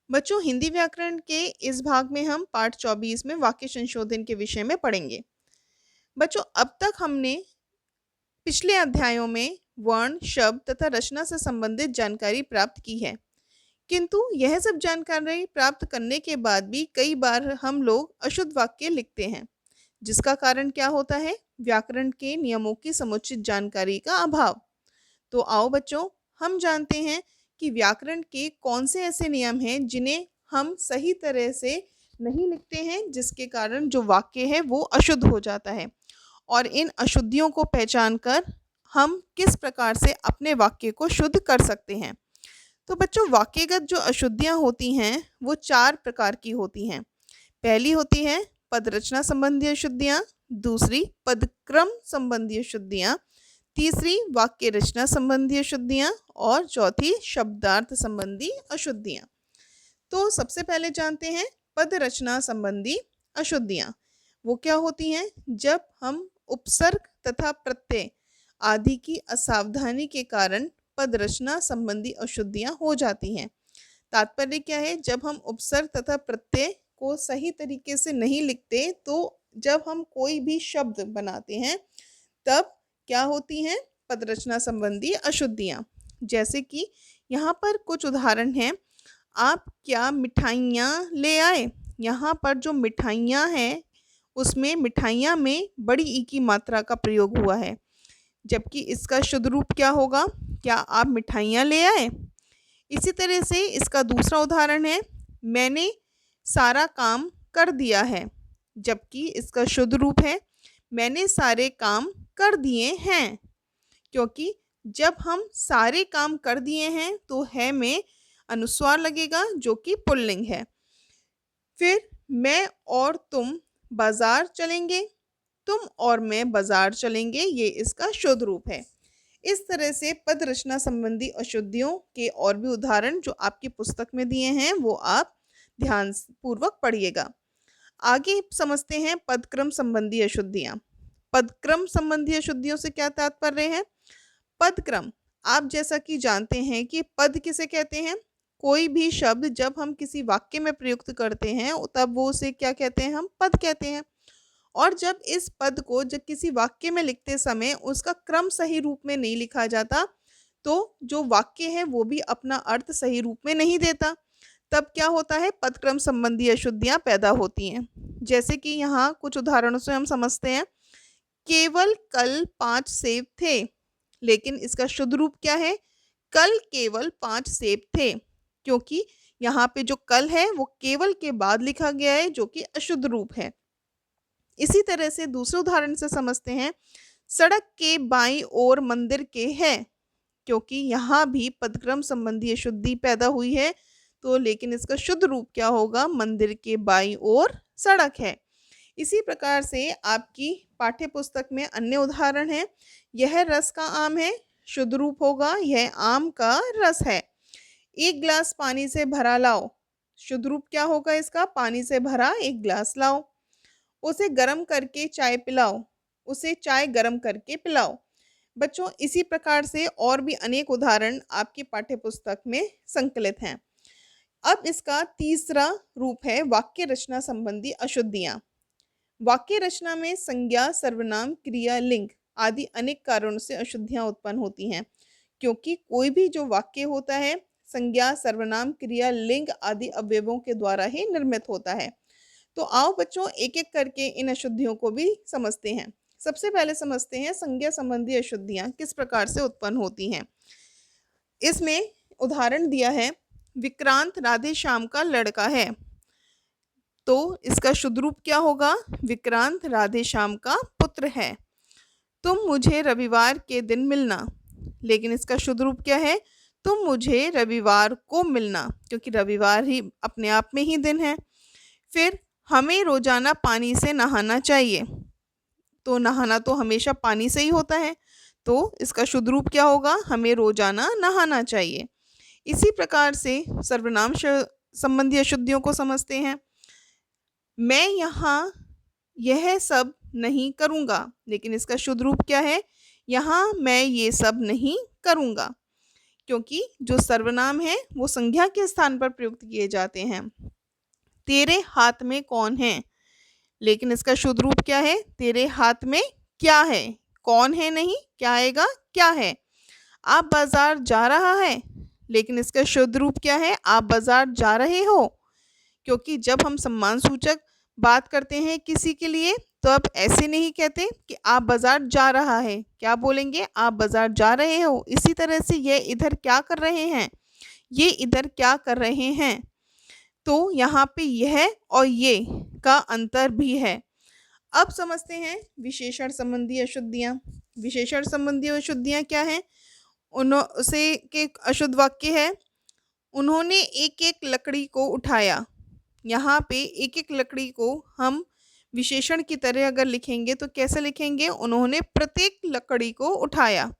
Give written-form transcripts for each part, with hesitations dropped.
बच्चों, हिंदी व्याकरण के इस भाग में हम पाठ 24 में वाक्य संशोधन के विषय में पढ़ेंगे। बच्चों, अब तक हमने पिछले अध्यायों में वर्ण, शब्द तथा रचना से संबंधित जानकारी प्राप्त की है, किंतु यह सब जानकारी प्राप्त करने के बाद भी कई बार हम लोग अशुद्ध वाक्य लिखते हैं, जिसका कारण क्या होता है? व्याकरण के नियमों की समुचित जानकारी का अभाव। तो आओ बच्चों, हम जानते हैं कि व्याकरण के कौन से ऐसे नियम हैं जिन्हें हम सही तरह से नहीं लिखते हैं, जिसके कारण जो वाक्य है वो अशुद्ध हो जाता है। और इन अशुद्धियों को पहचान कर हम किस प्रकार से अपने वाक्य को शुद्ध कर सकते हैं। तो बच्चों, वाक्यगत जो अशुद्धियाँ होती हैं वो 4 प्रकार की होती हैं। पहली होती है पद रचना संबंधी अशुद्धियाँ, दूसरी पदक्रम संबंधी अशुद्धियाँ, तीसरी वाक्य रचना संबंधी अशुद्धियाँ और चौथी शब्दार्थ संबंधी अशुद्धियाँ। तो सबसे पहले जानते हैं पद रचना संबंधी अशुद्धियाँ। वो क्या होती हैं? जब हम उपसर्ग तथा प्रत्यय आदि की असावधानी के कारण पद रचना संबंधी अशुद्धियाँ हो जाती हैं। तात्पर्य क्या है? जब हम उपसर्ग तथा प्रत्यय को सही तरीके से नहीं लिखते, तो जब हम कोई भी शब्द बनाते हैं तब क्या होती हैं? पद रचना संबंधी अशुद्धियाँ। जैसे कि यहाँ पर कुछ उदाहरण हैं। आप क्या मिठाइयाँ ले आए? यहाँ पर जो मिठाइयाँ हैं उसमें मिठाइयाँ में बड़ी ई की मात्रा का प्रयोग हुआ है, जबकि इसका शुद्ध रूप क्या होगा? क्या आप मिठाइयाँ ले आए? इसी तरह से इसका दूसरा उदाहरण है, मैंने सारा काम कर दिया है, जबकि इसका शुद्ध रूप है, मैंने सारे काम कर दिए हैं। क्योंकि जब हम सारे काम कर दिए हैं तो है में अनुस्वार लगेगा, जो कि पुल्लिंग है। फिर मैं और तुम बाजार चलेंगे, तुम और मैं बाजार चलेंगे, ये इसका शुद्ध रूप है। इस तरह से पद रचना संबंधी अशुद्धियों के और भी उदाहरण जो आपकी पुस्तक में दिए हैं वो आप ध्यान पूर्वक पढ़िएगा। आगे समझते हैं पदक्रम संबंधी अशुद्धियाँ। पदक्रम संबंधी अशुद्धियों से क्या तात्पर्य है? पदक्रम, आप जैसा कि जानते हैं कि पद किसे कहते हैं? कोई भी शब्द जब हम किसी वाक्य में प्रयुक्त करते हैं तब वो उसे क्या कहते हैं? हम पद कहते हैं। और जब इस पद को जब किसी वाक्य में लिखते समय उसका क्रम सही रूप में नहीं लिखा जाता, तो जो वाक्य है वो भी अपना अर्थ सही रूप में नहीं देता। तब क्या होता है? पदक्रम संबंधी अशुद्धियाँ पैदा होती हैं। जैसे कि यहाँ कुछ उदाहरणों से हम समझते हैं। केवल कल 5 सेब थे, लेकिन इसका शुद्ध रूप क्या है? कल केवल 5 सेब थे, क्योंकि यहाँ पे जो कल है वो केवल के बाद लिखा गया है, जो कि अशुद्ध रूप है। इसी तरह से दूसरे उदाहरण से समझते हैं, सड़क के बाईं ओर मंदिर के है, क्योंकि यहाँ भी पदक्रम संबंधी अशुद्धि पैदा हुई है। तो लेकिन इसका शुद्ध रूप क्या होगा? मंदिर के बाईं ओर सड़क है। इसी प्रकार से आपकी पाठ्य पुस्तक में अन्य उदाहरण है, यह रस का आम है, शुद्ध रूप होगा यह आम का रस है। एक गिलास पानी से भरा लाओ, शुद्ध रूप क्या होगा इसका? पानी से भरा एक गिलास लाओ। उसे गर्म करके चाय पिलाओ, उसे चाय गर्म करके पिलाओ। बच्चों, इसी प्रकार से और भी अनेक उदाहरण आपकी पाठ्य पुस्तक में संकलित हैं। अब इसका तीसरा रूप है वाक्य रचना संबंधी अशुद्धियाँ। वाक्य रचना में संज्ञा, सर्वनाम, क्रिया, लिंग आदि अनेक कारणों से अशुद्धियाँ उत्पन्न होती हैं, क्योंकि कोई भी जो वाक्य होता है संज्ञा, सर्वनाम, क्रिया, लिंग आदि अवयवों के द्वारा ही निर्मित होता है। तो आओ बच्चों, एक एक करके इन अशुद्धियों को भी समझते हैं। सबसे पहले समझते हैं संज्ञा संबंधी अशुद्धियाँ किस प्रकार से उत्पन्न होती हैं। इसमें उदाहरण दिया है, विक्रांत राधे श्याम का लड़का है। तो इसका शुद्ध रूप क्या होगा? विक्रांत राधे श्याम का पुत्र है। तुम मुझे रविवार के दिन मिलना, लेकिन इसका शुद्ध रूप क्या है? तुम मुझे रविवार को मिलना, क्योंकि रविवार ही अपने आप में ही दिन है। फिर हमें रोजाना पानी से नहाना चाहिए, तो नहाना तो हमेशा पानी से ही होता है, तो इसका शुद्ध रूप क्या होगा? हमें रोजाना नहाना चाहिए। इसी प्रकार से सर्वनाम संबंधी अशुद्धियों को समझते हैं। मैं यहाँ यह सब नहीं करूँगा, लेकिन इसका शुद्ध रूप क्या है? यहाँ मैं ये सब नहीं करूँगा। क्योंकि जो सर्वनाम है वो संज्ञा के स्थान पर प्रयुक्त किए जाते हैं। तेरे हाथ में कौन है, लेकिन इसका शुद्ध रूप क्या है? तेरे हाथ में क्या है। कौन है नहीं, क्या आएगा? क्या है। आप बाजार जा रहा है, लेकिन इसका शुद्ध रूप क्या है? आप बाजार जा रहे हो। क्योंकि जब हम सम्मान सूचक बात करते हैं किसी के लिए, तो अब ऐसे नहीं कहते कि आप बाजार जा रहा है, क्या बोलेंगे? आप बाजार जा रहे हो। इसी तरह से ये इधर क्या कर रहे हैं, ये इधर क्या कर रहे हैं। तो यहाँ पे यह और ये का अंतर भी है। अब समझते हैं विशेषण संबंधी अशुद्धियाँ। विशेषण संबंधी अशुद्धियाँ क्या हैं? उसे के अशुद्ध वाक्य है, उन्होंने एक एक लकड़ी को उठाया। यहाँ पे एक एक लकड़ी को हम विशेषण की तरह अगर लिखेंगे तो कैसे लिखेंगे? उन्होंने प्रत्येक लकड़ी को उठाया।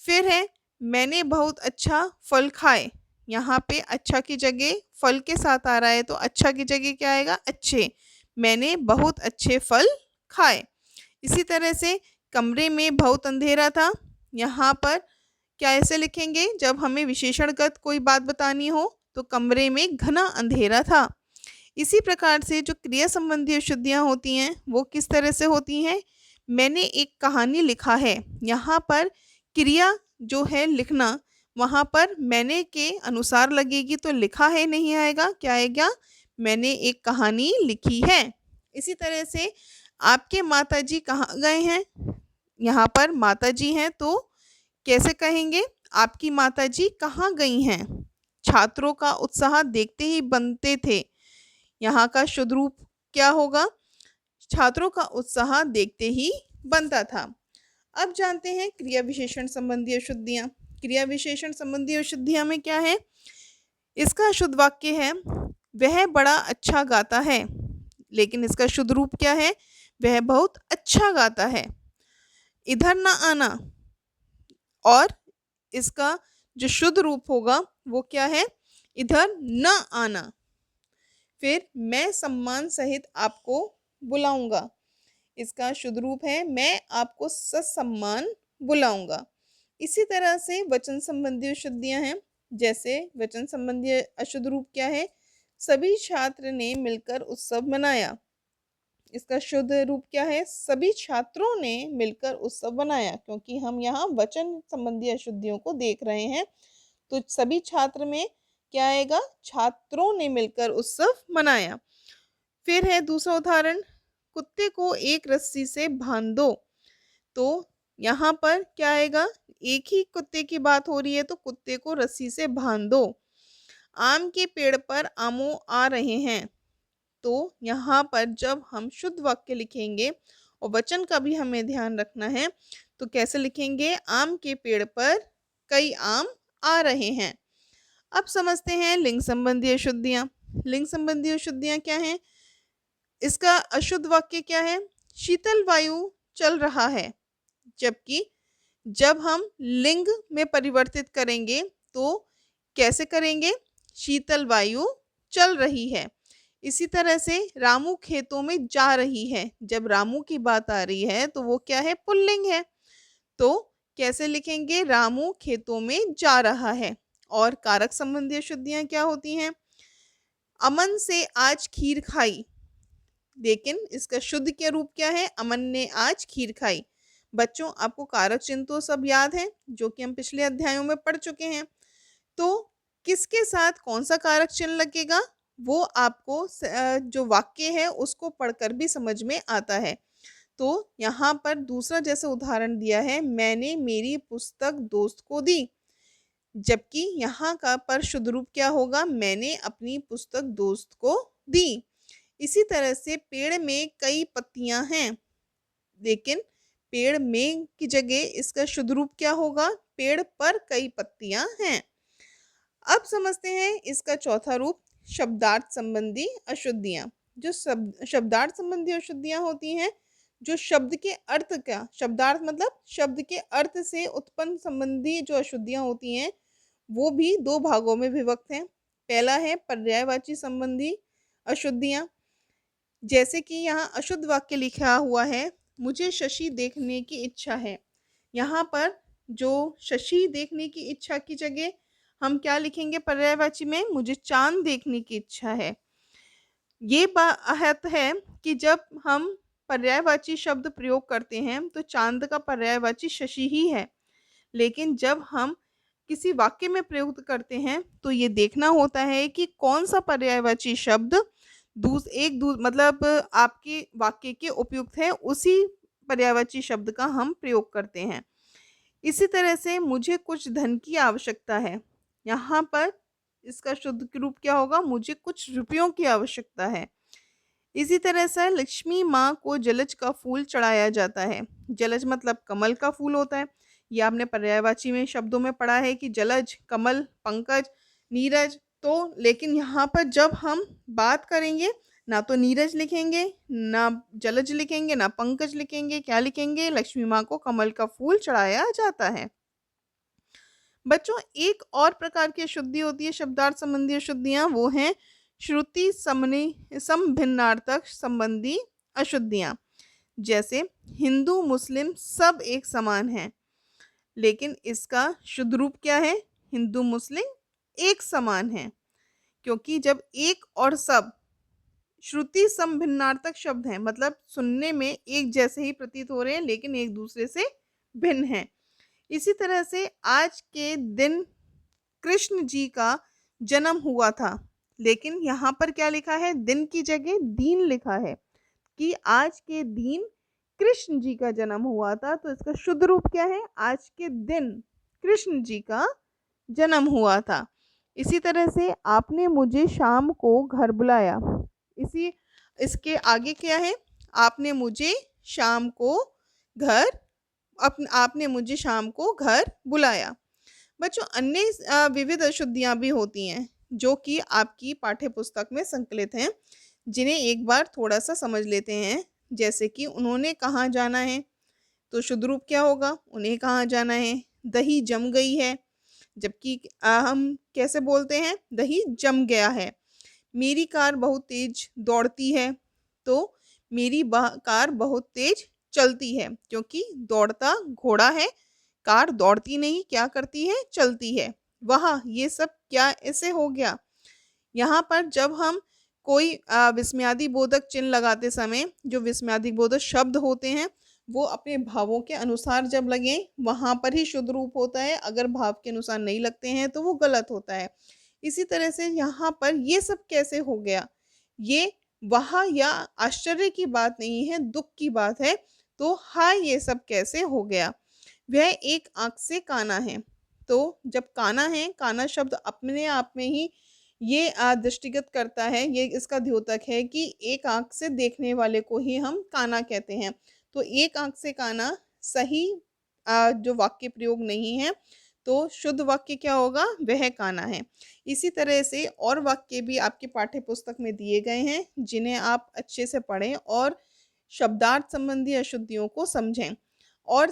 फिर है मैंने बहुत अच्छा फल खाए। यहाँ पे अच्छा की जगह फल के साथ आ रहा है, तो अच्छा की जगह क्या आएगा? अच्छे। मैंने बहुत अच्छे फल खाए। इसी तरह से कमरे में बहुत अंधेरा था। यहाँ पर क्या ऐसे लिखेंगे? जब हमें विशेषणगत कोई बात बतानी हो तो कमरे में घना अंधेरा था। इसी प्रकार से जो क्रिया संबंधी अशुद्धियाँ होती हैं वो किस तरह से होती हैं? मैंने एक कहानी लिखा है। यहाँ पर क्रिया जो है लिखना, वहाँ पर मैंने के अनुसार लगेगी, तो लिखा है नहीं आएगा, क्या आएगा? मैंने एक कहानी लिखी है। इसी तरह से आपके माताजी कहाँ गए हैं? यहाँ पर माताजी हैं, तो कैसे कहेंगे? आपकी माताजी कहाँ गई हैं? छात्रों का उत्साह देखते ही बनते थे। यहाँ का शुद्ध रूप क्या होगा? छात्रों का उत्साह देखते ही बनता था। अब जानते हैं क्रिया विशेषण संबंधी अशुद्धियाँ। क्रिया विशेषण संबंधी अशुद्धियाँ में क्या है? इसका शुद्ध वाक्य है वह बड़ा अच्छा गाता है, लेकिन इसका शुद्ध रूप क्या है? वह बहुत अच्छा गाता है। इधर ना आना, और इसका जो शुद्ध रूप होगा वो क्या है? इधर न आना। फिर मैं सम्मान सहित आपको बुलाऊंगा, इसका शुद्ध रूप है मैं आपको ससम्मान बुलाऊंगा। इसी तरह से वचन संबंधी अशुद्धियाँ हैं। जैसे वचन संबंधी अशुद्ध रूप क्या है? सभी छात्र ने मिलकर उत्सव मनाया। इसका शुद्ध रूप क्या है? सभी छात्रों ने मिलकर उत्सव मनाया। क्योंकि हम यहाँ वचन संबंधी अशुद्धियों को देख रहे हैं, तो सभी छात्र में क्या आएगा? छात्रों ने मिलकर उत्सव मनाया। फिर है दूसरा उदाहरण, कुत्ते को एक रस्सी से बांध दो। तो यहाँ पर क्या आएगा? एक ही कुत्ते की बात हो रही है, तो कुत्ते को रस्सी से बांध दो। आम के पेड़ पर आमों आ रहे हैं। तो यहाँ पर जब हम शुद्ध वाक्य लिखेंगे और वचन का भी हमें ध्यान रखना है, तो कैसे लिखेंगे? आम के पेड़ पर कई आम आ रहे हैं। अब समझते हैं लिंग संबंधी अशुद्धियाँ। लिंग संबंधी अशुद्धियाँ क्या हैं? इसका अशुद्ध वाक्य क्या है? शीतल वायु चल रहा है। जबकि जब हम लिंग में परिवर्तित करेंगे तो कैसे करेंगे? शीतल वायु चल रही है। इसी तरह से रामू खेतों में जा रही है। जब रामू की बात आ रही है तो वो क्या है? पुल्लिंग है। तो कैसे लिखेंगे? रामू खेतों में जा रहा है। और कारक संबंधी अशुद्धियाँ क्या होती हैं? अमन से आज खीर खाई, लेकिन इसका शुद्ध के रूप क्या है? अमन ने आज खीर खाई। बच्चों, आपको कारक चिन्ह तो सब याद है, जो कि हम पिछले अध्यायों में पढ़ चुके हैं। तो किसके साथ कौन सा कारक चिन्ह लगेगा, वो आपको जो वाक्य है उसको पढ़कर भी समझ में आता है। तो यहाँ पर दूसरा जैसे उदाहरण दिया है, मैंने मेरी पुस्तक दोस्त को दी। जबकि यहाँ का पर शुद्ध रूप क्या होगा? मैंने अपनी पुस्तक दोस्त को दी। इसी तरह से पेड़ में कई पत्तियां हैं, लेकिन पेड़ में की जगह इसका शुद्ध रूप क्या होगा? पेड़ पर कई पत्तियां हैं। अब समझते हैं इसका चौथा रूप, शब्दार्थ संबंधी अशुद्धियां। जो शब्दार्थ संबंधी अशुद्धियां होती हैं, जो शब्द के अर्थ का, शब्दार्थ मतलब शब्द के अर्थ से उत्पन्न संबंधी जो अशुद्धियां होती हैं, वो भी दो भागों में विभक्त हैं। पहला है पर्यायवाची संबंधी अशुद्धियां। जैसे कि यहाँ अशुद्ध वाक्य लिखा हुआ है, मुझे शशि देखने की इच्छा है। यहाँ पर जो शशि देखने की इच्छा की जगह हम क्या लिखेंगे पर्यायवाची में? मुझे चाँद देखने की इच्छा है। ये बात है कि जब हम पर्यायवाची शब्द प्रयोग करते हैं तो चाँद का पर्यायवाची शशि ही है। लेकिन जब हम किसी वाक्य में प्रयुक्त करते हैं तो ये देखना होता है कि कौन-सा पर्यायवाची शब्द मतलब आपके वाक्य के उपयुक्त है, उसी पर्यायवाची शब्द का हम प्रयोग करते हैं। इसी तरह से मुझे कुछ धन की आवश्यकता है। यहाँ पर इसका शुद्ध रूप क्या होगा? मुझे कुछ रुपयों की आवश्यकता है। इसी तरह से लक्ष्मी माँ को जलज का फूल चढ़ाया जाता है। जलज मतलब कमल का फूल होता है। ये आपने पर्यायवाची में शब्दों में पढ़ा है कि जलज, कमल, पंकज, नीरज। तो लेकिन यहाँ पर जब हम बात करेंगे, ना तो नीरज लिखेंगे, ना जलज लिखेंगे, ना पंकज लिखेंगे, क्या लिखेंगे? लक्ष्मी माँ को कमल का फूल चढ़ाया जाता है। बच्चों, एक और प्रकार की अशुद्धि होती है शब्दार्थ संबंधी अशुद्धियाँ, वो हैं श्रुति समभिन्नार्थक संबंधी अशुद्धियाँ। जैसे हिंदू मुस्लिम सब एक समान हैं, लेकिन इसका शुद्ध रूप क्या है? हिंदू मुस्लिम एक समान हैं। क्योंकि जब एक और सब श्रुति समभिन्नार्थक शब्द हैं, मतलब सुनने में एक जैसे ही प्रतीत हो रहे हैं लेकिन एक दूसरे से भिन्न हैं। इसी तरह से आज के दिन कृष्ण जी का जन्म हुआ था, लेकिन यहाँ पर क्या लिखा है? दिन की जगह दीन लिखा है कि आज के दिन कृष्ण जी का जन्म हुआ था। तो इसका शुद्ध रूप क्या है? आज के दिन कृष्ण जी का जन्म हुआ था। इसी तरह से आपने मुझे शाम को घर बुलाया। इसके आगे क्या है? आपने मुझे शाम को घर बुलाया। बच्चों, अन्य विविध अशुद्धियाँ भी होती हैं जो कि आपकी पाठ्य पुस्तक में संकलित हैं, जिन्हें एक बार थोड़ा-सा समझ लेते हैं। जैसे कि उन्होंने कहाँ जाना है, तो शुद्ध रूप क्या होगा? उन्हें कहाँ जाना है। दही जम गई है, जबकि हम कैसे बोलते हैं? दही जम गया है। मेरी कार बहुत तेज दौड़ती है, तो मेरी कार बहुत तेज चलती है, क्योंकि दौड़ता घोड़ा है, कार दौड़ती नहीं, क्या करती है? चलती है। वहाँ ये सब क्या ऐसे हो गया? यहाँ पर जब हम कोई विस्मयादि बोधक चिन्ह लगाते समय जो विस्मयादि बोधक शब्द होते हैं, वो अपने भावों के अनुसार जब लगें, वहाँ पर ही शुद्ध रूप होता है। अगर भाव के अनुसार नहीं लगते हैं तो वो गलत होता है। इसी तरह से यहाँ पर ये सब कैसे हो गया? ये वहाँ या आश्चर्य की बात नहीं है, दुःख की बात है। तो हाँ, ये सब कैसे हो गया? वह एक आँख से काना है। तो जब काना है, काना शब्द अपने आप में ही ये दृष्टिगत करता है, ये इसका द्योतक है कि एक आँख से देखने वाले को ही हम काना कहते हैं। तो एक आँख से काना सही जो वाक्य प्रयोग नहीं है, तो शुद्ध वाक्य क्या होगा? वह काना है। इसी तरह से और वाक्य भी आपकी पाठ्य पुस्तक में दिए गए हैं, जिन्हें आप अच्छे से पढ़ें और शब्दार्थ संबंधी अशुद्धियों को समझें। और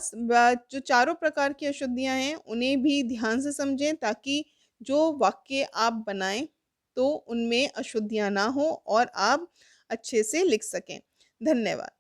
जो चारों प्रकार की अशुद्धियाँ हैं, उन्हें भी ध्यान से समझें, ताकि जो वाक्य आप बनाएँ तो उनमें अशुद्धियाँ ना हो और आप अच्छे से लिख सकें। धन्यवाद।